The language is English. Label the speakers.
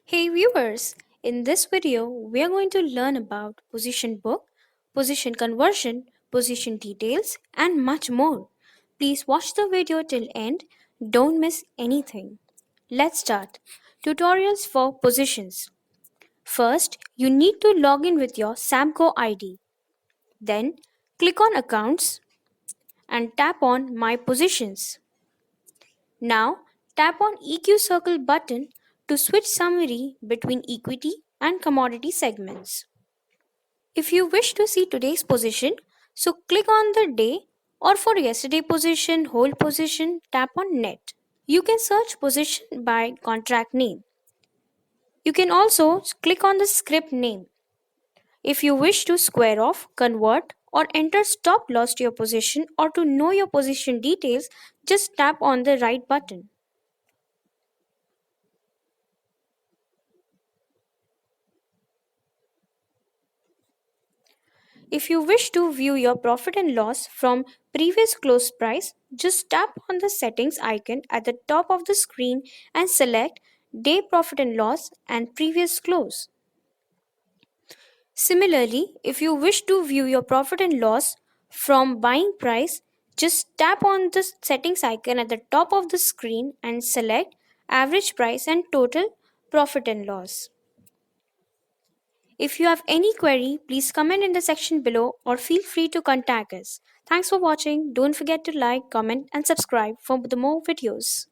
Speaker 1: Hey viewers, in this video we are going to learn about position book, position conversion, position details and much more. Please watch the video till end, don't miss anything. Let's start. Tutorials for positions. First, you need to log in with your Samco ID. Then, click on Accounts and tap on My Positions. Now, tap on EQ Circle button to switch summary between equity and commodity segments. If you wish to see today's position, so click on the day, or for yesterday position, whole position, tap on net. You can search position by contract name. You can also click on the script name. If you wish to square off, convert, or enter stop loss to your position or to know your position details, just tap on the right button. If you wish to view your profit and loss from previous close price, just tap on the settings icon at the top of the screen and select day profit and loss and previous close. Similarly, if you wish to view your profit and loss from buying price, just tap on the settings icon at the top of the screen and select average price and total profit and loss. If you have any query, please comment in the section below or feel free to contact us. Thanks for watching. Don't forget to like, comment and subscribe for the more videos.